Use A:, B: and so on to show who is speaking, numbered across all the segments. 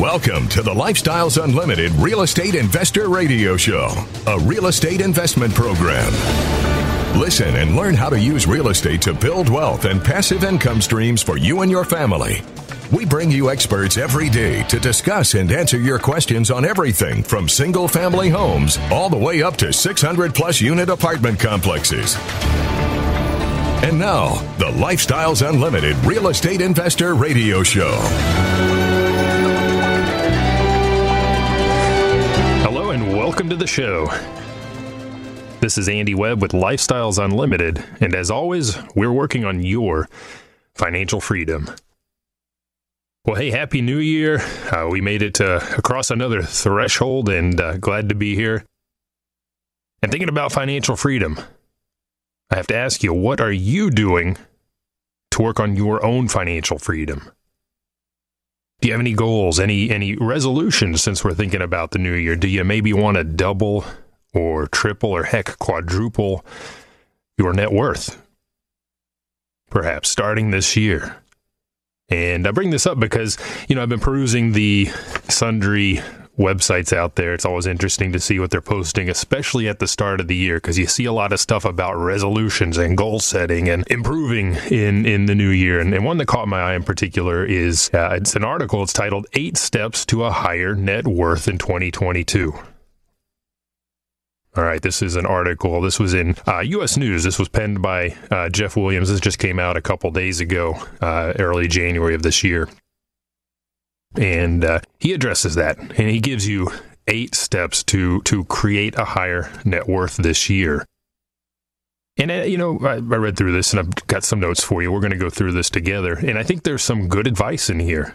A: Welcome to the Lifestyles Unlimited Real Estate Investor Radio Show, a real estate investment program. Listen and learn how to use real estate to build wealth and passive income streams for you and your family. We bring you experts every day to discuss and answer your questions on everything from single-family homes all the way up to 600-plus unit apartment complexes. And now, the Lifestyles Unlimited Real Estate Investor Radio Show.
B: Hello and welcome to the show. This is Andy Webb with Lifestyles Unlimited, and as always, we're working on your financial freedom. Well, hey, Happy New Year. We made it across another threshold, and glad to be here. And thinking about financial freedom, I have to ask you, what are you doing to work on your own financial freedom? Do you have any goals, any resolutions since we're thinking about the new year? Do you maybe want to double or triple or heck quadruple your net worth? Perhaps starting this year. And I bring this up because, I've been perusing the sundry websites out there. It's always interesting to see what they're posting, especially at the start of the year, because you see a lot of stuff about resolutions and goal setting and improving in the new year. And one that caught my eye in particular is, it's an article. It's titled 8 Steps to a Higher Net Worth in 2022. All right, this is an article. This was in U.S. News. This was penned by Jeff Williams. This just came out a couple days ago, early January of this year. And he addresses that, and he gives you 8 steps to create a higher net worth this year. And, I read through this, and I've got some notes for you. We're going to go through this together, and I think there's some good advice in here.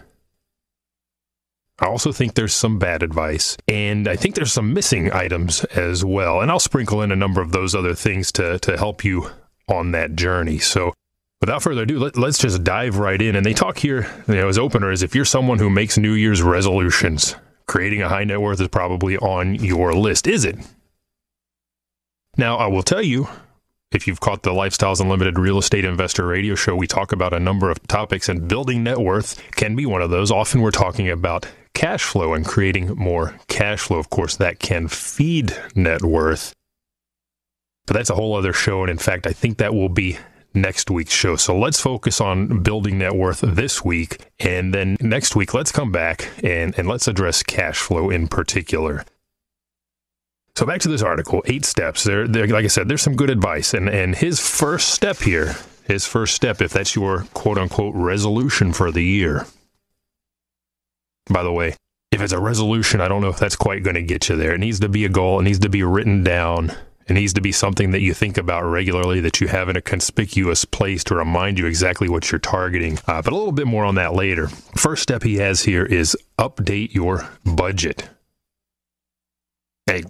B: I also think there's some bad advice, and I think there's some missing items as well. And I'll sprinkle in a number of those other things to help you on that journey. So without further ado, let's just dive right in. And they talk here, as opener, is if you're someone who makes New Year's resolutions, creating a high net worth is probably on your list. Is it? Now, I will tell you, if you've caught the Lifestyles Unlimited Real Estate Investor Radio Show, we talk about a number of topics, and building net worth can be one of those. Often we're talking about cash flow and creating more cash flow. Of course, that can feed net worth. But that's a whole other show, and in fact, I think that will be next week's show. So let's focus on building net worth this week, and then next week, let's come back and let's address cash flow in particular. So back to this article, 8 steps. There, like I said, there's some good advice, and his first step, if that's your quote-unquote resolution for the year. By the way, if it's a resolution, I don't know if that's quite going to get you there. It needs to be a goal. It needs to be written down. It needs to be something that you think about regularly, that you have in a conspicuous place to remind you exactly what you're targeting. But a little bit more on that later. First step he has here is update your budget. Hey,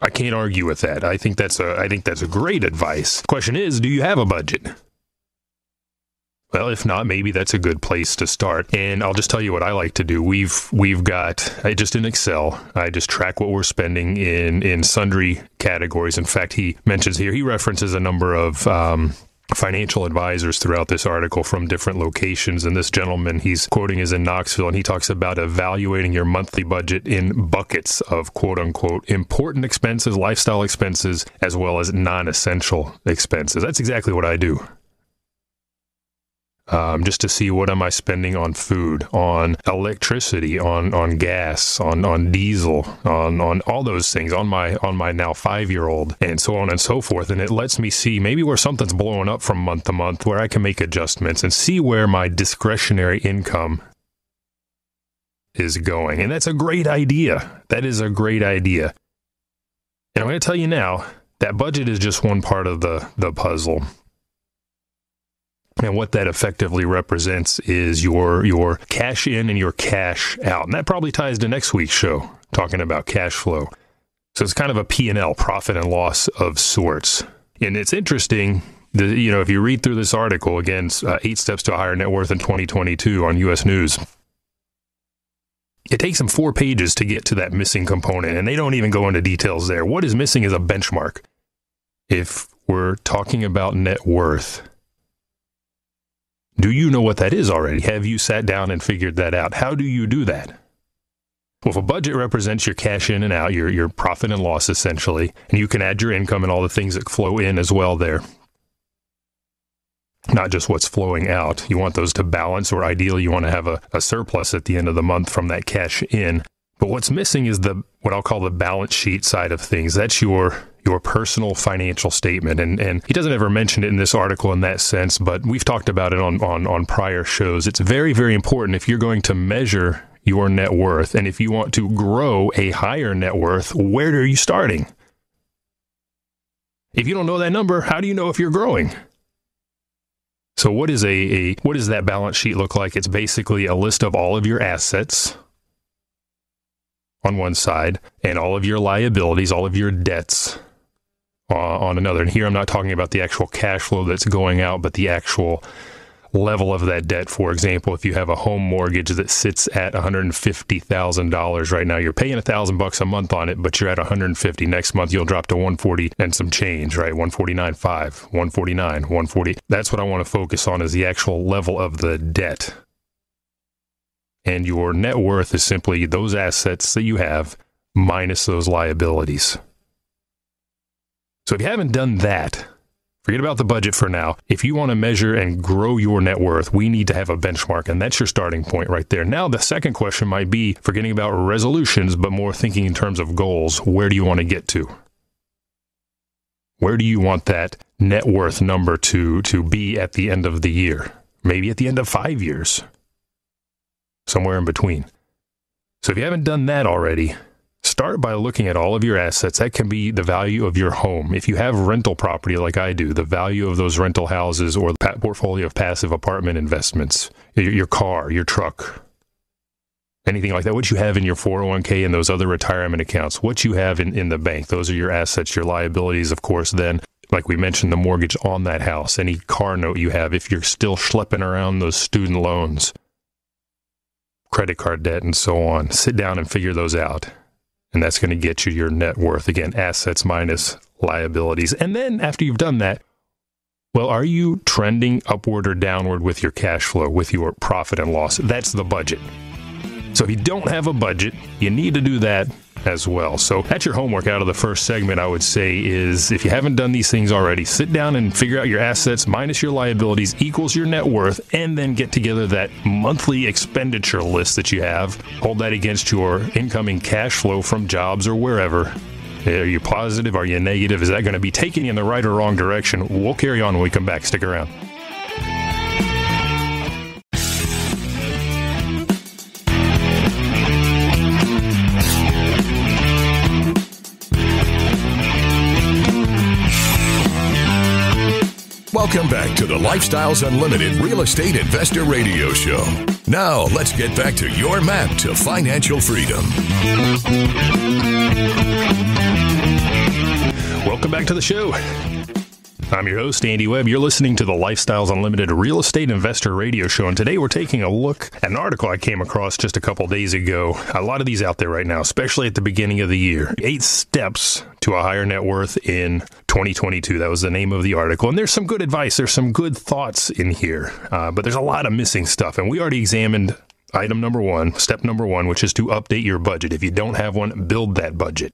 B: I can't argue with that. I think that's a great advice. Question is, do you have a budget? Well, if not, maybe that's a good place to start. And I'll just tell you what I like to do. We've got, just in Excel, I just track what we're spending in sundry categories. In fact, he mentions here, he references a number of financial advisors throughout this article from different locations. And this gentleman he's quoting is in Knoxville, and he talks about evaluating your monthly budget in buckets of quote-unquote important expenses, lifestyle expenses, as well as non-essential expenses. That's exactly what I do. Just to see what am I spending on food, on electricity, on gas, on diesel, on all those things, on my now 5-year-old, and so on and so forth. And it lets me see maybe where something's blowing up from month to month, where I can make adjustments and see where my discretionary income is going. And that's a great idea. That is a great idea. And I'm going to tell you now, that budget is just one part of the puzzle. And what that effectively represents is your cash in and your cash out. And that probably ties to next week's show, talking about cash flow. So it's kind of a P&L, profit and loss of sorts. And it's interesting, if you read through this article, again, 8 Steps to a Higher Net Worth in 2022 on U.S. News, it takes them 4 pages to get to that missing component, and they don't even go into details there. What is missing is a benchmark. If we're talking about net worth, do you know what that is already? Have you sat down and figured that out? How do you do that? Well, if a budget represents your cash in and out, your profit and loss essentially, and you can add your income and all the things that flow in as well there. Not just what's flowing out. You want those to balance, or ideally you want to have a surplus at the end of the month from that cash in. But what's missing is what I'll call the balance sheet side of things. That's your personal financial statement. And he doesn't ever mention it in this article in that sense, but we've talked about it on prior shows. It's very, very important if you're going to measure your net worth, and if you want to grow a higher net worth, where are you starting? If you don't know that number, how do you know if you're growing? So what does that balance sheet look like? It's basically a list of all of your assets on one side and all of your liabilities, all of your debts on another. And here I'm not talking about the actual cash flow that's going out, but the actual level of that debt. For example, if you have a home mortgage that sits at $150,000 right now, you're paying $1,000 a month on it, but you're at $150. Next month, you'll drop to $140 and some change, right? $149.5, $149, $140. That's what I want to focus on, is the actual level of the debt. And your net worth is simply those assets that you have minus those liabilities. So if you haven't done that, forget about the budget for now. If you want to measure and grow your net worth, we need to have a benchmark, and that's your starting point right there. Now, the second question might be forgetting about resolutions, but more thinking in terms of goals. Where do you want to get to? Where do you want that net worth number to be at the end of the year? Maybe at the end of 5 years. Somewhere in between. So if you haven't done that already, start by looking at all of your assets. That can be the value of your home. If you have rental property like I do, the value of those rental houses or the portfolio of passive apartment investments, your car, your truck, anything like that, what you have in your 401k and those other retirement accounts, what you have in the bank, those are your assets. Your liabilities, of course, then, like we mentioned, the mortgage on that house, any car note you have, if you're still schlepping around those student loans, credit card debt, and so on. Sit down and figure those out. And that's going to get you your net worth. Again, assets minus liabilities. And then after you've done that, well, are you trending upward or downward with your cash flow, with your profit and loss? That's the budget. So if you don't have a budget, you need to do that as well. So that's your homework out of the first segment, I would say, is if you haven't done these things already, sit down and figure out your assets minus your liabilities equals your net worth, and then get together that monthly expenditure list that you have. Hold that against your incoming cash flow from jobs or wherever. Are you positive? Are you negative? Is that going to be taking you in the right or wrong direction? We'll carry on when we come back. Stick around.
A: Welcome back to the Lifestyles Unlimited Real Estate Investor Radio Show. Now, let's get back to your map to financial freedom.
B: Welcome back to the show. I'm your host, Andy Webb. You're listening to the Lifestyles Unlimited Real Estate Investor Radio Show, and today we're taking a look at an article I came across just a couple days ago. A lot of these out there right now, especially at the beginning of the year. 8 steps to a higher net worth in 2022. That was the name of the article. And there's some good advice. There's some good thoughts in here, but there's a lot of missing stuff. And we already examined item number 1, step number 1, which is to update your budget. If you don't have one, build that budget.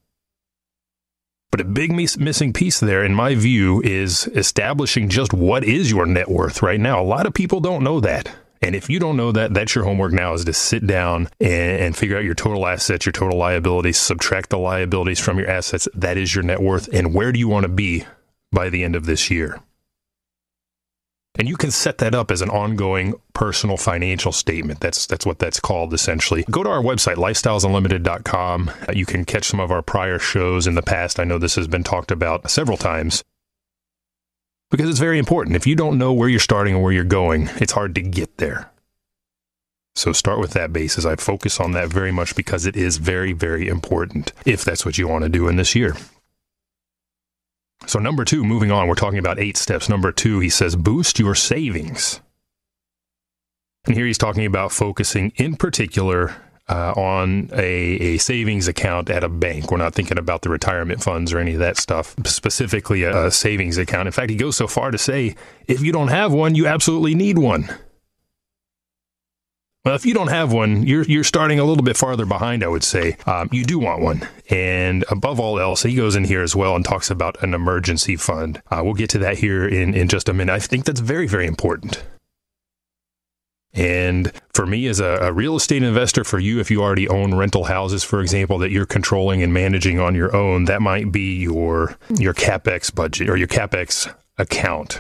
B: But a big missing piece there, in my view, is establishing just what is your net worth right now. A lot of people don't know that. And if you don't know that, that's your homework now, is to sit down and figure out your total assets, your total liabilities, subtract the liabilities from your assets. That is your net worth. And where do you want to be by the end of this year? And you can set that up as an ongoing personal financial statement. That's what that's called, essentially. Go to our website, lifestylesunlimited.com. You can catch some of our prior shows in the past. I know this has been talked about several times because it's very important. If you don't know where you're starting and where you're going, it's hard to get there. So start with that basis. I focus on that very much because it is very, very important if that's what you want to do in this year. So number 2, moving on, we're talking about 8 steps. Number 2, he says, boost your savings. And here he's talking about focusing in particular on a savings account at a bank. We're not thinking about the retirement funds or any of that stuff, specifically a savings account. In fact, he goes so far to say, if you don't have one, you absolutely need one. Well, if you don't have one, you're starting a little bit farther behind, I would say. You do want one. And above all else, he goes in here as well and talks about an emergency fund. We'll get to that here in just a minute. I think that's very, very important. And for me as a real estate investor, for you, if you already own rental houses, for example, that you're controlling and managing on your own, that might be your CapEx budget or your CapEx account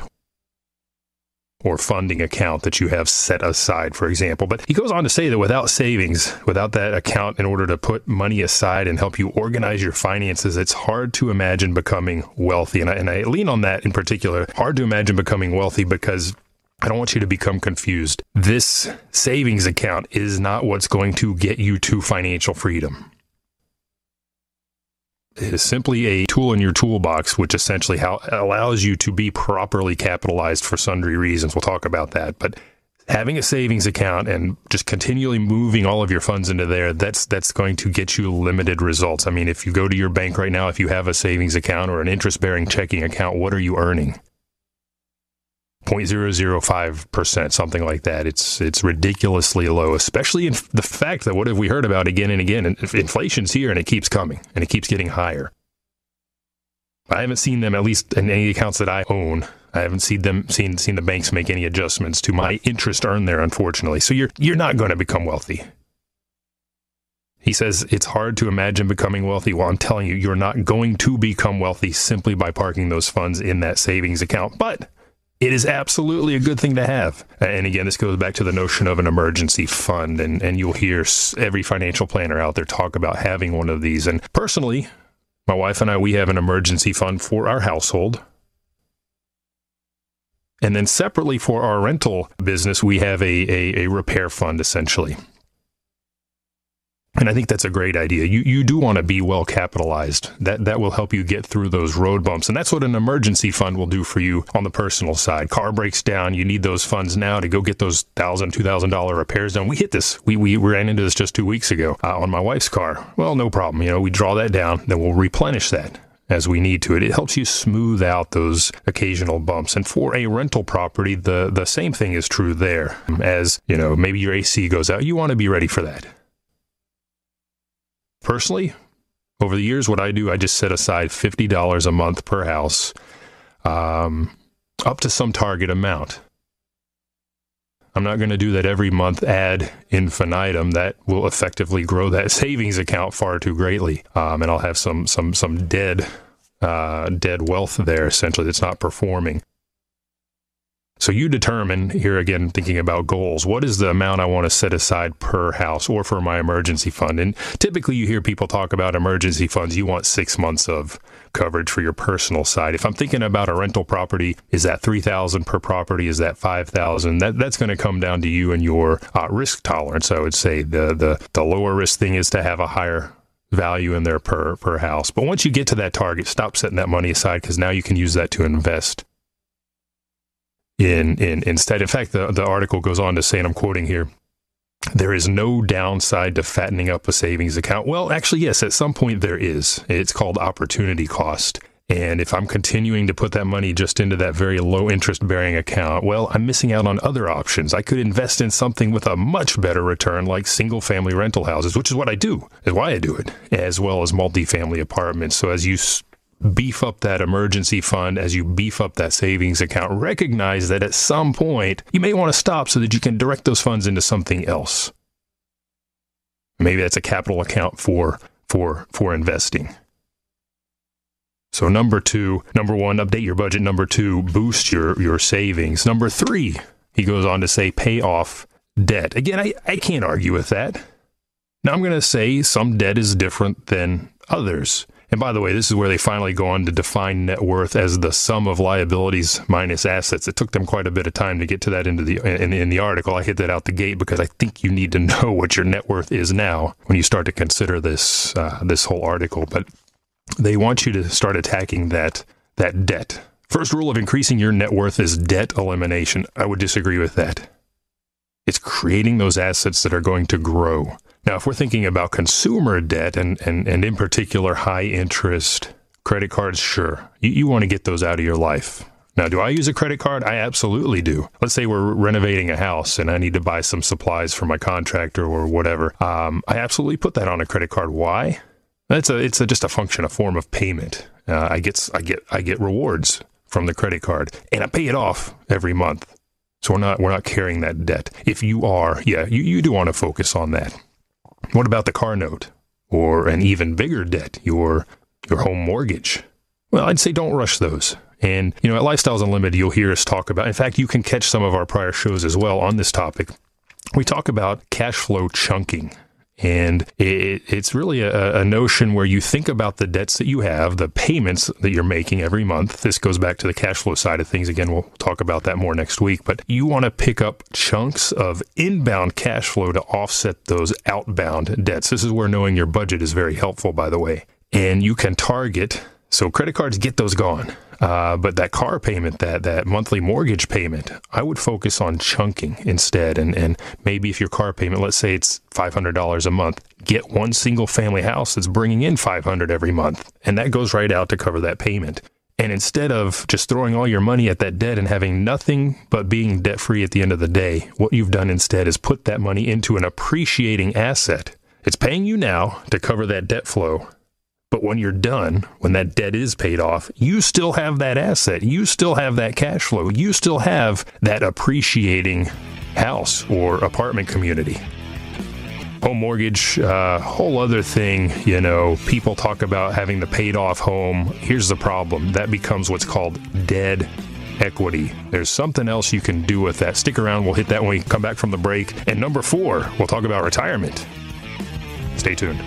B: or funding account that you have set aside, for example. But he goes on to say that without savings, without that account in order to put money aside and help you organize your finances, it's hard to imagine becoming wealthy. And I lean on that in particular, hard to imagine becoming wealthy, because I don't want you to become confused. This savings account is not what's going to get you to financial freedom. It is simply a tool in your toolbox, which essentially allows you to be properly capitalized for sundry reasons. We'll talk about that. But having a savings account and just continually moving all of your funds into there, that's going to get you limited results. I mean, if you go to your bank right now, if you have a savings account or an interest-bearing checking account, what are you earning? 0.005%, something like that. It's ridiculously low, especially in the fact that what have we heard about again and again? Inflation's here and it keeps coming and it keeps getting higher. I haven't seen them, at least in any accounts that I own, I haven't seen the banks make any adjustments to my interest earned there, unfortunately. So you're not going to become wealthy. He says it's hard to imagine becoming wealthy. Well, I'm telling you, you're not going to become wealthy simply by parking those funds in that savings account. But it is absolutely a good thing to have. And again, this goes back to the notion of an emergency fund. And you'll hear every financial planner out there talk about having one of these. And personally, my wife and I, we have an emergency fund for our household. And then separately for our rental business, we have a repair fund, essentially. And I think that's a great idea. You do want to be well capitalized. That will help you get through those road bumps. And that's what an emergency fund will do for you on the personal side. Car breaks down. You need those funds now to go get those $1,000, $2,000 repairs done. We hit this. We ran into this just 2 weeks ago on my wife's car. Well, no problem. We draw that down. Then we'll replenish that as we need to. It helps you smooth out those occasional bumps. And for a rental property, the same thing is true there. As, maybe your AC goes out. You want to be ready for that. Personally, over the years, what I do, I just set aside $50 a month per house, up to some target amount. I'm not going to do that every month ad infinitum. That will effectively grow that savings account far too greatly, and I'll have some dead wealth there, essentially, that's not performing. So you determine, here again, thinking about goals, what is the amount I want to set aside per house or for my emergency fund? And typically you hear people talk about emergency funds. You want 6 months of coverage for your personal side. If I'm thinking about a rental property, is that $3,000 per property? Is that $5,000? That's going to come down to you and your risk tolerance. I would say the lower risk thing is to have a higher value in there per house. But once you get to that target, stop setting that money aside, because now you can use that to invest instead. In fact, the article goes on to say, and I'm quoting here, there is no downside to fattening up a savings account. Well, actually, yes, at some point there is. It's called opportunity cost. And if I'm continuing to put that money just into that very low interest bearing account, well, I'm missing out on other options. I could invest in something with a much better return, like single family rental houses, which is what I do, is why I do it, as well as multifamily apartments. So as you beef up that emergency fund, as you beef up that savings account, recognize that at some point you may want to stop so that you can direct those funds into something else. Maybe that's a capital account for investing. So number one, update your budget. Number two, boost your savings. Number three, he goes on to say, pay off debt. Again, I can't argue with that. Now I'm going to say some debt is different than others. And by the way, this is where they finally go on to define net worth as the sum of liabilities minus assets. It took them quite a bit of time to get to that in the article. I hit that out the gate because I think you need to know what your net worth is now when you start to consider this whole article. But they want you to start attacking that debt. First rule of increasing your net worth is debt elimination. I would disagree with that. It's creating those assets that are going to grow. Now, if we're thinking about consumer debt and in particular high interest credit cards, sure, you want to get those out of your life Now, do I use a credit card? I absolutely do. Let's say we're renovating a house and I need to buy some supplies for my contractor or whatever. I absolutely put that on a credit card. Why? It's just a function, a form of payment. I get rewards from the credit card, and I pay it off every month. So we're not carrying that debt. If you are, you do want to focus on that. What about the car note, or an even bigger debt, your home mortgage? Well, I'd say don't rush those. And, at Lifestyles Unlimited, you'll hear us talk about, in fact, you can catch some of our prior shows as well on this topic. We talk about cash flow chunking. And it's really a notion where you think about the debts that you have, the payments that you're making every month. This goes back to the cash flow side of things. Again, we'll talk about that more next week. But you want to pick up chunks of inbound cash flow to offset those outbound debts. This is where knowing your budget is very helpful, by the way. And you can target. So credit cards, get those gone. But that car payment, that monthly mortgage payment, I would focus on chunking instead. And maybe if your car payment, let's say it's $500 a month, get one single family house that's bringing in $500 every month. And that goes right out to cover that payment. And instead of just throwing all your money at that debt and having nothing but being debt free at the end of the day, what you've done instead is put that money into an appreciating asset. It's paying you now to cover that debt flow. But when you're done, when that debt is paid off, you still have that asset. You still have that cash flow. You still have that appreciating house or apartment community. Home mortgage, whole other thing, people talk about having the paid off home. Here's the problem. That becomes what's called dead equity. There's something else you can do with that. Stick around. We'll hit that when we come back from the break. And number 4, we'll talk about retirement. Stay tuned.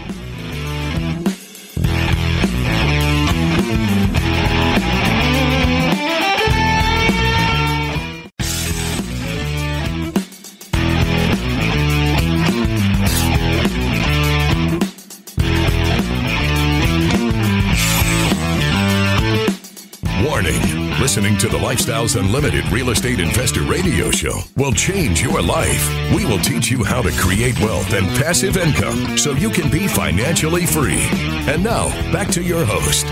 A: Warning, listening to the Lifestyles Unlimited Real Estate Investor Radio Show will change your life. We will teach you how to create wealth and passive income so you can be financially free. And now, back to your host.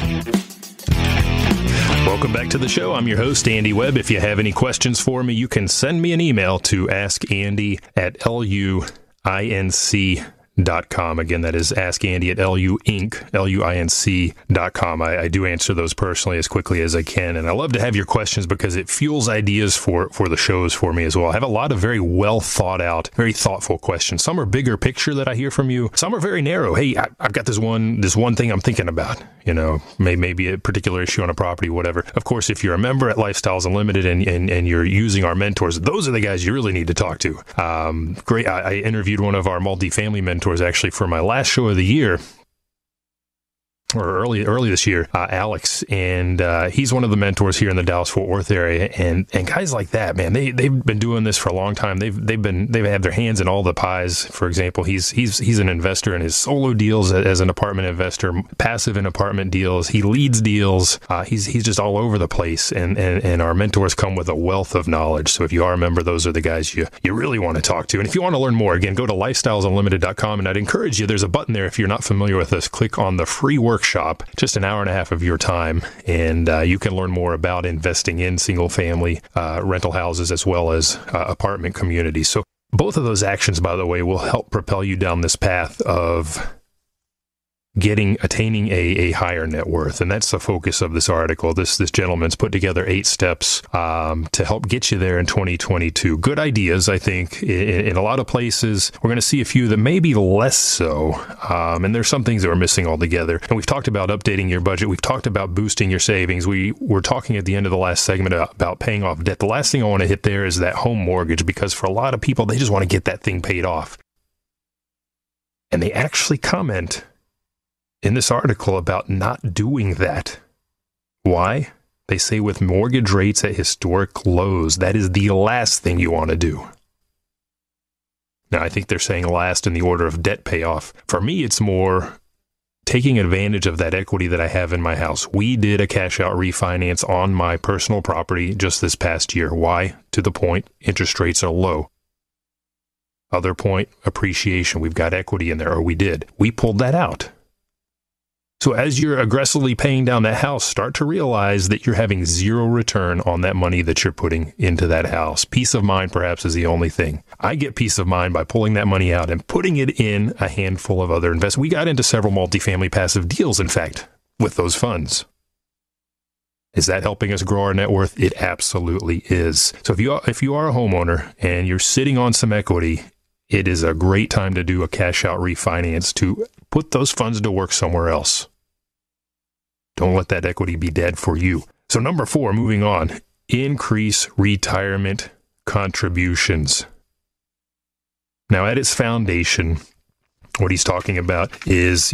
B: Welcome back to the show. I'm your host, Andy Webb. If you have any questions for me, you can send me an email to askandy@luinc.com. Again, that is askandy@luinc.com. I do answer those personally as quickly as I can, and I love to have your questions because it fuels ideas for the shows for me as well. I have a lot of very well thought out, very thoughtful questions. Some are bigger picture that I hear from you. Some are very narrow. Hey, I've got this one thing I'm thinking about. Maybe a particular issue on a property, whatever. Of course, if you're a member at Lifestyles Unlimited and you're using our mentors, those are the guys you really need to talk to. Great. I interviewed one of our multifamily mentors actually for my last show of the year, or early this year, Alex, and he's one of the mentors here in the Dallas-Fort Worth area, and guys like that, man, they've been doing this for a long time. They've had their hands in all the pies. For example, he's an investor in his solo deals as an apartment investor, passive in apartment deals. He leads deals. He's just all over the place, and our mentors come with a wealth of knowledge. So if you are a member, those are the guys you really want to talk to. And if you want to learn more, again, go to lifestylesunlimited.com, and I'd encourage you. There's a button there if you're not familiar with us. Click on the free workshop, just an hour and a half of your time, and you can learn more about investing in single-family rental houses as well as apartment communities. So both of those actions, by the way, will help propel you down this path of attaining a higher net worth. And that's the focus of this article. This gentleman's put together 8 steps to help get you there in 2022. Good ideas, I think, in a lot of places. We're going to see a few that may be less so. And there's some things that we're missing altogether. And we've talked about updating your budget. We've talked about boosting your savings. We were talking at the end of the last segment about paying off debt. The last thing I want to hit there is that home mortgage, because for a lot of people, they just want to get that thing paid off. And they actually comment in this article about not doing that. Why? They say with mortgage rates at historic lows, that is the last thing you want to do. Now, I think they're saying last in the order of debt payoff. For me, it's more taking advantage of that equity that I have in my house. We did a cash out refinance on my personal property just this past year. Why? To the point, interest rates are low. Other point, appreciation. We've got equity in there, or we did. We pulled that out. So as you're aggressively paying down that house, start to realize that you're having zero return on that money that you're putting into that house. Peace of mind perhaps is the only thing. I get peace of mind by pulling that money out and putting it in a handful of other investments. We got into several multifamily passive deals, in fact, with those funds. Is that helping us grow our net worth? It absolutely is. So if you are a homeowner and you're sitting on some equity, it is a great time to do a cash out refinance to put those funds to work somewhere else. Don't let that equity be dead for you. So number 4, moving on, increase retirement contributions. Now, at its foundation, what he's talking about is,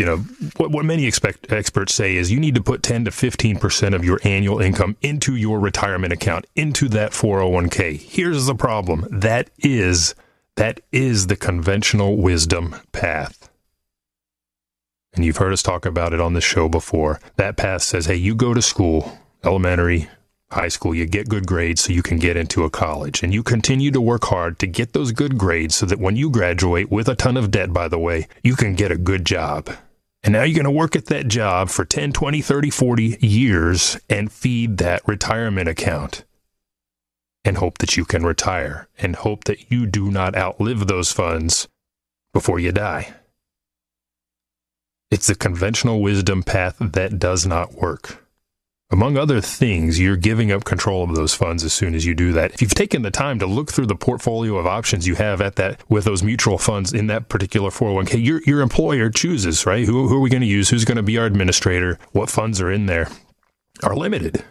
B: what many experts say is you need to put 10 to 15% of your annual income into your retirement account, into that 401k. Here's the problem. That is the conventional wisdom path. And you've heard us talk about it on the show before. That path says, hey, you go to school, elementary, high school, you get good grades so you can get into a college. And you continue to work hard to get those good grades so that when you graduate with a ton of debt, by the way, you can get a good job. And now you're going to work at that job for 10, 20, 30, 40 years and feed that retirement account. And hope that you can retire. And hope that you do not outlive those funds before you die. It's the conventional wisdom path that does not work. Among other things, you're giving up control of those funds as soon as you do that. If you've taken the time to look through the portfolio of options you have at that with those mutual funds in that particular 401k, your employer chooses, right? Who are we going to use? Who's going to be our administrator? What funds are in there? Are limited.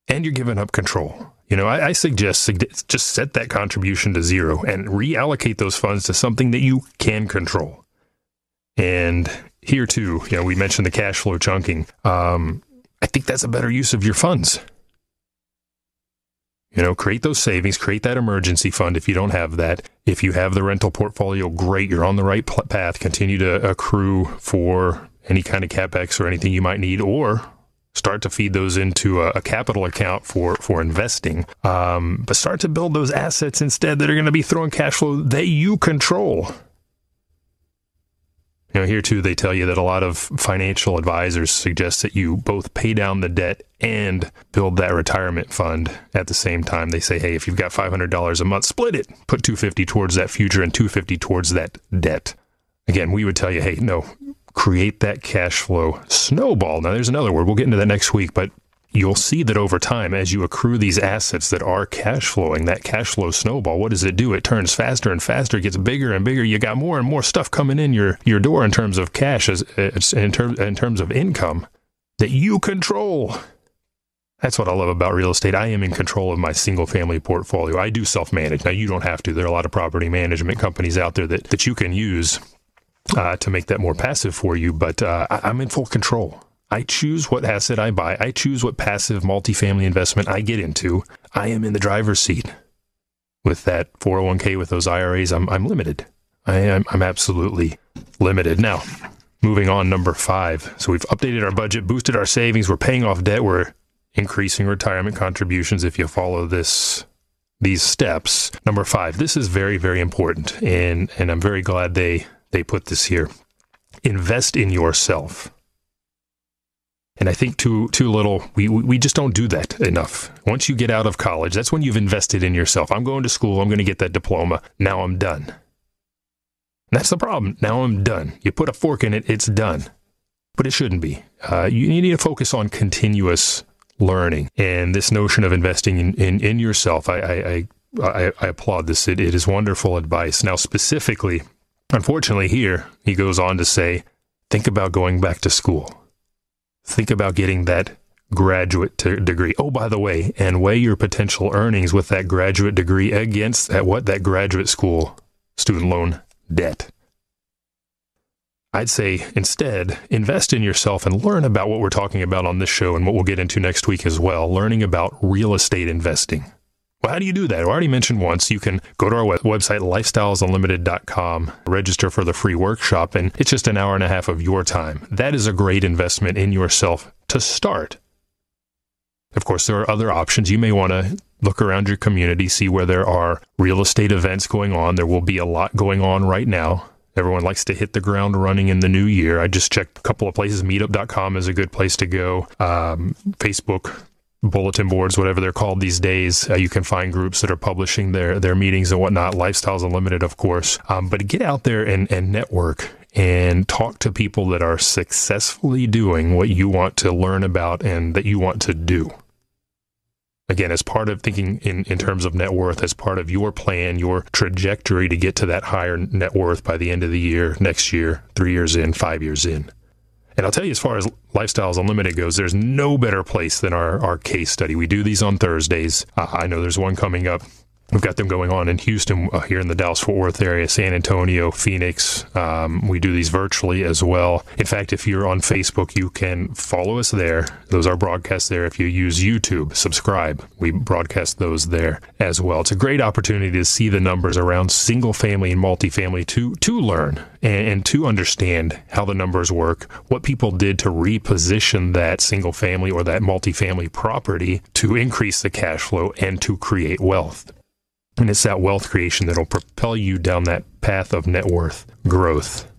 B: And you're giving up control. I suggest just set that contribution to zero and reallocate those funds to something that you can control. And here too, we mentioned the cash flow chunking. I think that's a better use of your funds. Create those savings, create that emergency fund if you don't have that. If you have the rental portfolio, great, you're on the right path. Continue to accrue for any kind of CapEx or anything you might need, or start to feed those into a capital account for investing. But start to build those assets instead that are going to be throwing cash flow that you control. Here too, they tell you that a lot of financial advisors suggest that you both pay down the debt and build that retirement fund at the same time. They say, hey, if you've got $500 a month, split it. Put $250 towards that future and $250 towards that debt. Again, we would tell you, hey, no, create that cash flow snowball. Now, there's another word. We'll get into that next week, but you'll see that over time, as you accrue these assets that are cash flowing, that cash flow snowball, what does it do? It turns faster and faster, it gets bigger and bigger. You got more and more stuff coming in your door in terms of cash, in terms of income that you control. That's what I love about real estate. I am in control of my single family portfolio. I do self-manage. Now, you don't have to. There are a lot of property management companies out there that you can use to make that more passive for you, but I'm in full control. I choose what asset I buy. I choose what passive multifamily investment I get into. I am in the driver's seat. With that 401k, with those IRAs, I'm limited. I'm absolutely limited. Now, moving on, number 5. So we've updated our budget, boosted our savings. We're paying off debt. We're increasing retirement contributions if you follow these steps. Number 5, this is very, very important. And I'm very glad they put this here. Invest in yourself. And I think too little, we just don't do that enough. Once you get out of college, that's when you've invested in yourself. I'm going to school, I'm going to get that diploma. Now I'm done. And that's the problem. Now I'm done. You put a fork in it, it's done. But it shouldn't be. You need to focus on continuous learning. And this notion of investing in yourself, I applaud this. It is wonderful advice. Now, specifically, unfortunately here, he goes on to say, think about going back to school. Think about getting that graduate degree. Oh, by the way, and weigh your potential earnings with that graduate degree against that graduate school student loan debt. I'd say instead, invest in yourself and learn about what we're talking about on this show and what we'll get into next week as well, learning about real estate investing. Well, how do you do that? I already mentioned once, you can go to our website, lifestylesunlimited.com, register for the free workshop, and it's just an hour and a half of your time. That is a great investment in yourself to start. Of course, there are other options. You may want to look around your community, see where there are real estate events going on. There will be a lot going on right now. Everyone likes to hit the ground running in the new year. I just checked a couple of places. Meetup.com is a good place to go. Facebook, bulletin boards, whatever they're called these days. You can find groups that are publishing their meetings and whatnot. Lifestyles Unlimited, of course. But get out there and network and talk to people that are successfully doing what you want to learn about and that you want to do. Again, as part of thinking in terms of net worth, as part of your plan, your trajectory to get to that higher net worth by the end of the year, next year, 3 years in, 5 years in. And I'll tell you, as far as Lifestyles Unlimited goes, there's no better place than our case study. We do these on Thursdays. I know there's one coming up. We've got them going on in Houston, here in the Dallas-Fort Worth area, San Antonio, Phoenix. We do these virtually as well. In fact, if you're on Facebook, you can follow us there. Those are broadcasts there. If you use YouTube, subscribe. We broadcast those there as well. It's a great opportunity to see the numbers around single family and multifamily to learn and to understand how the numbers work, what people did to reposition that single family or that multifamily property to increase the cash flow and to create wealth. And it's that wealth creation that'll propel you down that path of net worth growth.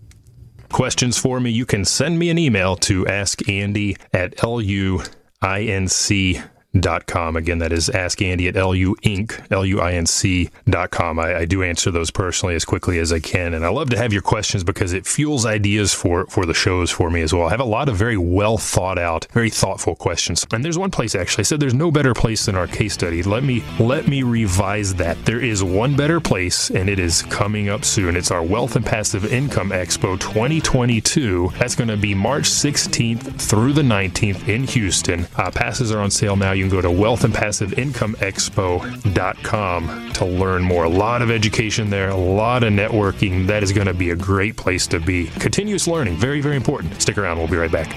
B: Questions for me, you can send me an email to askandy@luinc.com. Again, that is askandy@luinc.com. I do answer those personally as quickly as I can. And I love to have your questions because it fuels ideas for the shows for me as well. I have a lot of very well thought out, very thoughtful questions. And there's one place, actually, I said there's no better place than our case study. Let me revise that. There is one better place, and it is coming up soon. It's our Wealth and Passive Income Expo 2022. That's going to be March 16th through the 19th in Houston. Passes are on sale now. You can go to wealthandpassiveincomeexpo.com to learn more. A lot of education there, a lot of networking. That is going to be a great place to be. Continuous learning, very, very important. Stick around. We'll be right back.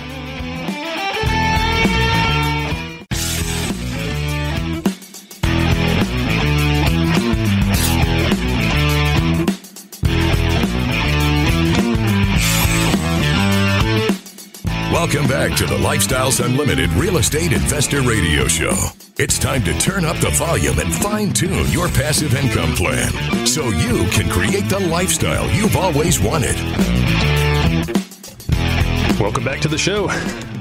A: Welcome back to the Lifestyles Unlimited Real Estate Investor Radio Show. It's time to turn up the volume and fine-tune your passive income plan so you can create the lifestyle you've always wanted.
B: Welcome back to the show.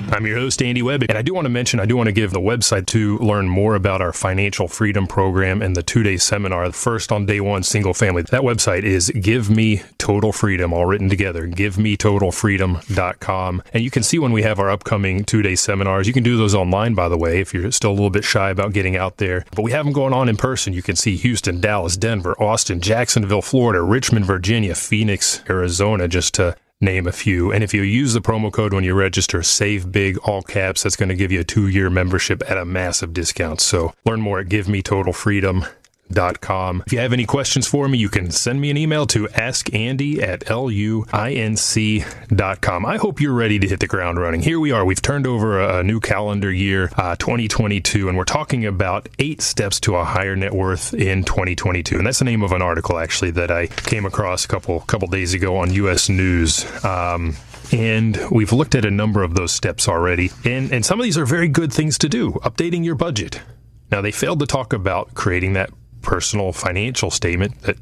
B: I'm your host, Andy Webb, and I do want to give the website to learn more about our financial freedom program and the 2-day seminar. First on day one, single family. That website is Give Me Total Freedom, all written together, givemetotalfreedom.com. And you can see when we have our upcoming 2-day seminars. You can do those online, by the way, if you're still a little bit shy about getting out there. But we have them going on in person. You can see Houston, Dallas, Denver, Austin, Jacksonville, Florida, Richmond, Virginia, Phoenix, Arizona, just to name a few. And if you use the promo code when you register, Save Big, all caps, that's going to give you a 2-year membership at a massive discount. So learn more at givemetotalfreedom.com. If you have any questions for me, you can send me an email to askandy@luinc.com. I hope you're ready to hit the ground running. Here we are. We've turned over a new calendar year, 2022, and we're talking about 8 steps to a higher net worth in 2022. And that's the name of an article, actually, that I came across a couple days ago on U.S. News. And we've looked at a number of those steps already. And some of these are very good things to do. Updating your budget. Now, they failed to talk about creating that personal financial statement that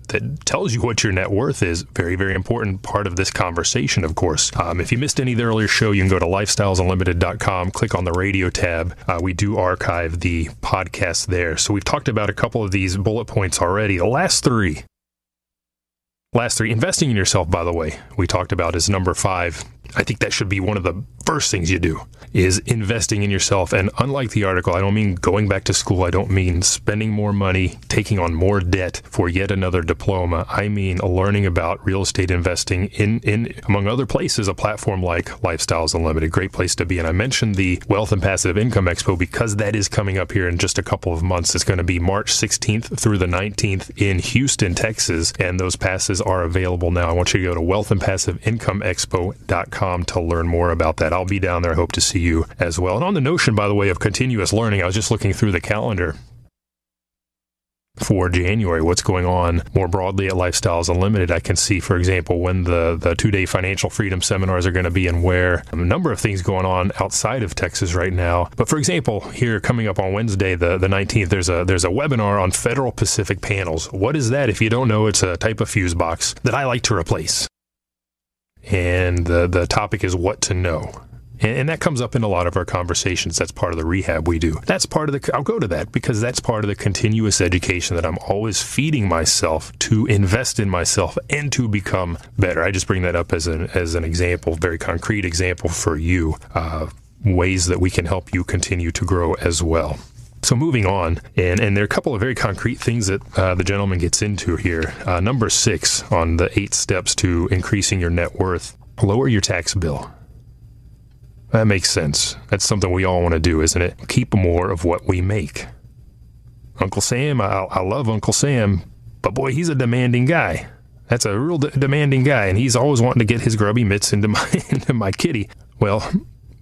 B: tells you what your net worth is. Very, very important part of this conversation, of course. If you missed any of the earlier show, you can go to lifestylesunlimited.com, click on the radio tab. We do archive the podcast there. So we've talked about a couple of these bullet points already. The last three, investing in yourself, by the way, we talked about is number 5. I think that should be one of the first things you do, is investing in yourself. And unlike the article, I don't mean going back to school. I don't mean spending more money, taking on more debt for yet another diploma. I mean learning about real estate investing in among other places, a platform like Lifestyles Unlimited, great place to be. And I mentioned the Wealth and Passive Income Expo because that is coming up here in just a couple of months. It's going to be March 16th through the 19th in Houston, Texas, and those passes are available now. I want you to go to wealthandpassiveincomeexpo.com to learn more about that. I'll be down there. I hope to see you as well. And on the notion, by the way, of continuous learning, I was just looking through the calendar for January, what's going on more broadly at Lifestyles Unlimited. I can see, for example, when the 2-day financial freedom seminars are going to be and where. A number of things going on outside of Texas right now. But for example, here coming up on Wednesday, the 19th, there's a webinar on Federal Pacific panels. What is that? If you don't know, it's a type of fuse box that I like to replace. and the topic is what to know. And that comes up in a lot of our conversations. That's part of the rehab we do. That's part of I'll go to that because that's part of the continuous education that I'm always feeding myself to invest in myself and to become better. I just bring that up as an example, very concrete example for you, ways that we can help you continue to grow as well. So moving on, and there are a couple of very concrete things that the gentleman gets into here. Number 6 on the 8 steps to increasing your net worth, lower your tax bill. That makes sense. That's something we all want to do, isn't it? Keep more of what we make. Uncle Sam, I love Uncle Sam, but boy, he's a demanding guy. That's a real demanding guy, and he's always wanting to get his grubby mitts into my kitty. Well,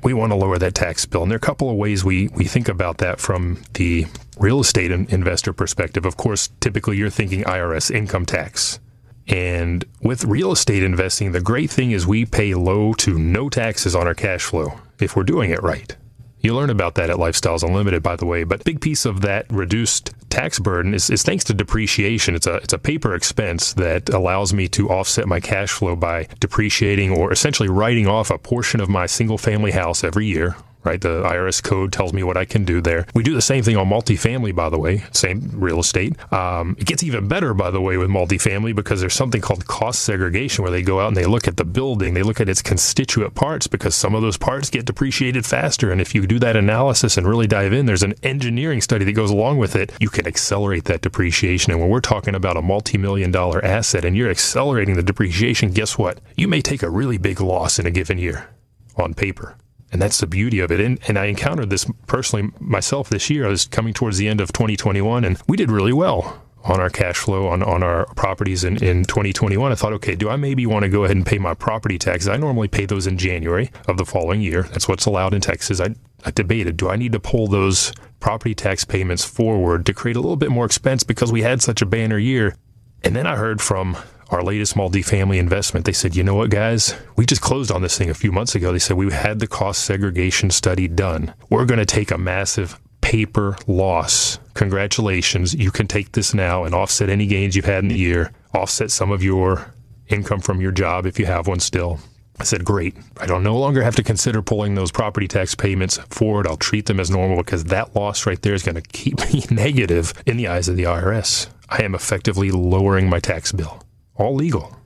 B: we want to lower that tax bill, and there are a couple of ways we think about that from the real estate investor perspective. Of course, typically you're thinking IRS income tax. And with real estate investing, the great thing is we pay low to no taxes on our cash flow if we're doing it right. You learn about that at Lifestyles Unlimited, by the way, but a big piece of that reduced tax burden is thanks to depreciation. It's a paper expense that allows me to offset my cash flow by depreciating or essentially writing off a portion of my single family house every year. Right, the IRS code tells me what I can do there. We do the same thing on multifamily, by the way, same real estate. It gets even better, by the way, with multifamily because there's something called cost segregation where they go out and they look at the building, they look at its constituent parts because some of those parts get depreciated faster. And if you do that analysis and really dive in, there's an engineering study that goes along with it. You can accelerate that depreciation. And when we're talking about a multi-million-dollar asset and you're accelerating the depreciation, guess what? You may take a really big loss in a given year on paper. And that's the beauty of it. And I encountered this personally myself this year. I was coming towards the end of 2021, and we did really well on our cash flow on our properties in 2021. I thought, okay, do I maybe want to go ahead and pay my property taxes? I normally pay those in January of the following year. That's what's allowed in Texas. I debated, do I need to pull those property tax payments forward to create a little bit more expense because we had such a banner year? And then I heard from our latest multifamily investment. They said, you know what, guys? We just closed on this thing a few months ago. They said, we had the cost segregation study done. We're going to take a massive paper loss. Congratulations. You can take this now and offset any gains you've had in the year, offset some of your income from your job if you have one still. I said, great. I don't no longer have to consider pulling those property tax payments forward. I'll treat them as normal because that loss right there is going to keep me negative in the eyes of the IRS. I am effectively lowering my tax bill. All legal.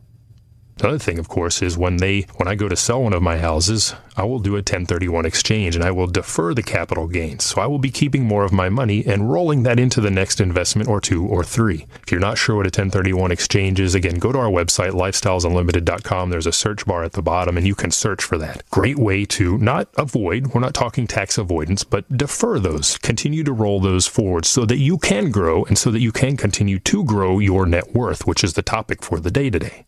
B: The other thing, of course, is when I go to sell one of my houses, I will do a 1031 exchange and I will defer the capital gains. So I will be keeping more of my money and rolling that into the next investment or 2 or 3. If you're not sure what a 1031 exchange is, again, go to our website, lifestylesunlimited.com. There's a search bar at the bottom and you can search for that. Great way to not avoid, we're not talking tax avoidance, but defer those, continue to roll those forward so that you can grow and so that you can continue to grow your net worth, which is the topic for the day today.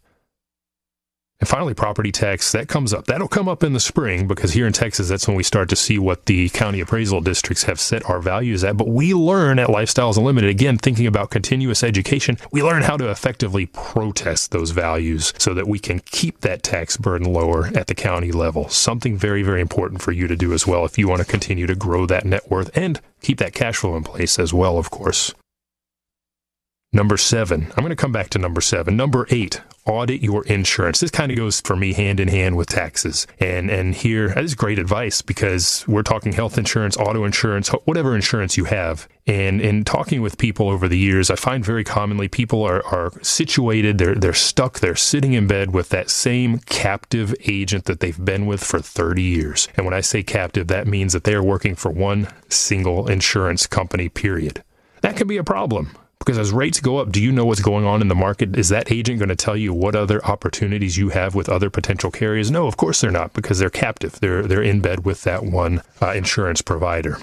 B: And finally, property tax, that comes up. That'll come up in the spring because here in Texas, that's when we start to see what the county appraisal districts have set our values at. But we learn at Lifestyles Unlimited, again, thinking about continuous education, we learn how to effectively protest those values so that we can keep that tax burden lower at the county level. Something very, very important for you to do as well if you want to continue to grow that net worth and keep that cash flow in place as well, of course. Number 7, I'm going to come back to number 7. Number 8, audit your insurance. This kind of goes for me hand in hand with taxes. And here, that is great advice because we're talking health insurance, auto insurance, whatever insurance you have. And in talking with people over the years, I find very commonly people are situated, they're stuck, they're sitting in bed with that same captive agent that they've been with for 30 years. And when I say captive, that means that they're working for one single insurance company, period. That can be a problem. Because as rates go up, do you know what's going on in the market? Is that agent going to tell you what other opportunities you have with other potential carriers? No, of course they're not, because they're captive. They're in bed with that one insurance provider.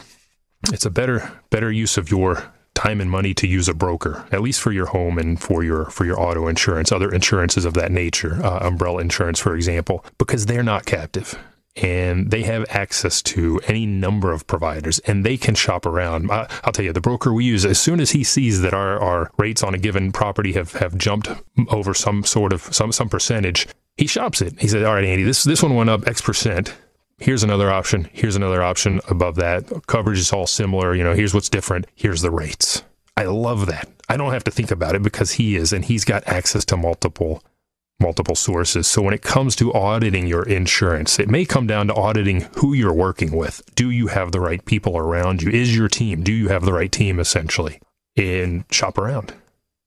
B: It's a better use of your time and money to use a broker, at least for your home and for your auto insurance, other insurances of that nature, umbrella insurance, for example, because they're not captive. And they have access to any number of providers, and they can shop around. I'll tell you, the broker we use, as soon as he sees that our rates on a given property have jumped over some percentage, he shops it. He says, all right, Andy, this one went up X percent. Here's another option. Here's another option above that. Coverage is all similar. Here's what's different. Here's the rates. I love that. I don't have to think about it because he is, and he's got access to multiple multiple sources. So when it comes to auditing your insurance, it may come down to auditing who you're working with. Do you have the right people around you? Is your team? Do you have the right team, essentially? And shop around.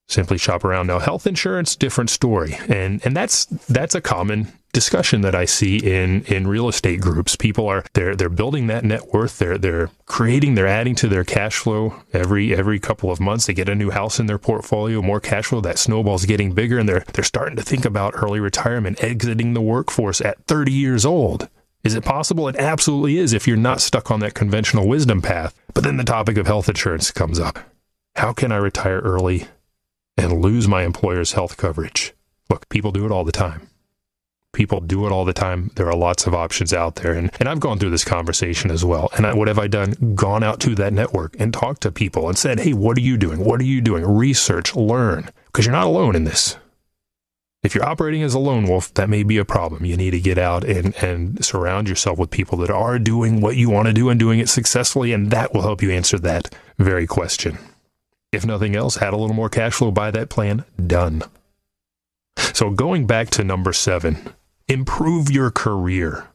B: Simply shop around. Now, health insurance, different story. And that's a common discussion that I see in real estate groups. People are they're building that net worth. They're adding to their cash flow every couple of months. They get a new house in their portfolio, more cash flow. That snowball's getting bigger, and they're starting to think about early retirement, exiting the workforce at 30 years old. Is it possible? It absolutely is if you're not stuck on that conventional wisdom path. But then the topic of health insurance comes up. How can I retire early and lose my employer's health coverage? Look, people do it all the time. People do it all the time. There are lots of options out there. And I've gone through this conversation as well. And what have I done? Gone out to that network and talked to people and said, hey, what are you doing? What are you doing? Research, learn, because you're not alone in this. If you're operating as a lone wolf, that may be a problem. You need to get out and surround yourself with people that are doing what you want to do and doing it successfully. And that will help you answer that very question. If nothing else, add a little more cash flow, buy that plan, done. So going back to number 7, improve your career.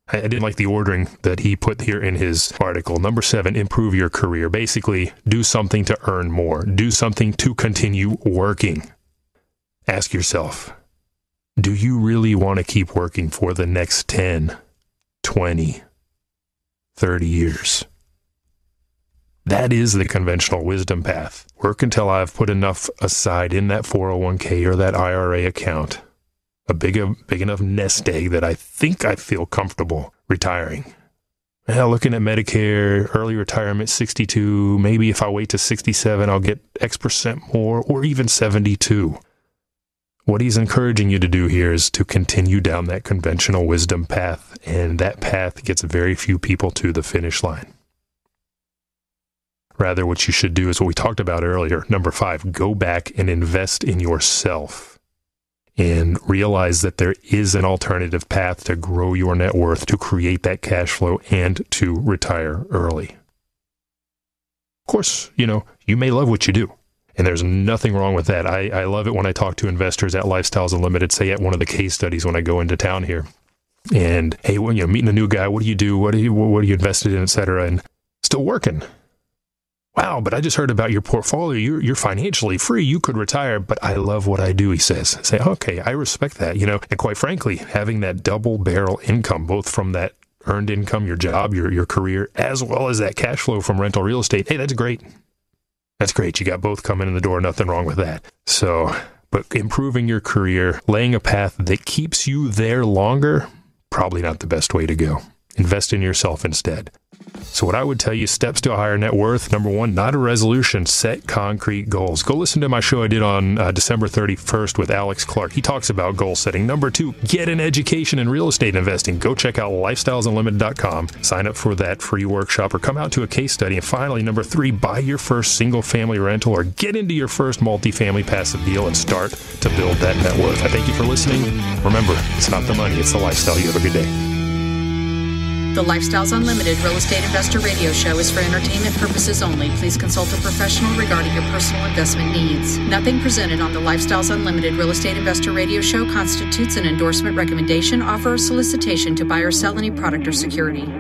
B: I didn't like the ordering that he put here in his article. Number 7, improve your career. Basically, do something to earn more. Do something to continue working. Ask yourself, do you really want to keep working for the next 10, 20, 30 years? That is the conventional wisdom path. Work until I've put enough aside in that 401k or that IRA account, a big enough nest egg that I think I feel comfortable retiring. Well, looking at Medicare, early retirement, 62, maybe if I wait to 67, I'll get X% more, or even 72. What he's encouraging you to do here is to continue down that conventional wisdom path, and that path gets very few people to the finish line. Rather, what you should do is what we talked about earlier. Number 5, go back and invest in yourself and realize that there is an alternative path to grow your net worth, to create that cash flow, and to retire early. Of course, you may love what you do, and there's nothing wrong with that. I love it when I talk to investors at Lifestyles Unlimited, say at one of the case studies when I go into town here. And, hey, when you're meeting a new guy, what do you do? What are you invested in, et cetera? And still working. Wow, but I just heard about your portfolio. You're financially free. You could retire, but I love what I do, he says. I say, okay, I respect that, and quite frankly, having that double barrel income, both from that earned income, your job, your career, as well as that cash flow from rental real estate, hey, that's great. That's great. You got both coming in the door. Nothing wrong with that. So, but improving your career, laying a path that keeps you there longer, probably not the best way to go. Invest in yourself instead. So what I would tell you, steps to a higher net worth. Number 1, not a resolution, set concrete goals. Go listen to my show I did on December 31st with Alex Clark. He talks about goal setting. Number 2, get an education in real estate investing. Go check out lifestylesunlimited.com. Sign up for that free workshop or come out to a case study. And finally, number 3, buy your first single family rental or get into your first multifamily passive deal and start to build that net worth. I thank you for listening. Remember, it's not the money, it's the lifestyle. You have a good day.
C: The Lifestyles Unlimited Real Estate Investor Radio Show is for entertainment purposes only. Please consult a professional regarding your personal investment needs. Nothing presented on the Lifestyles Unlimited Real Estate Investor Radio Show constitutes an endorsement, recommendation, offer, or solicitation to buy or sell any product or security.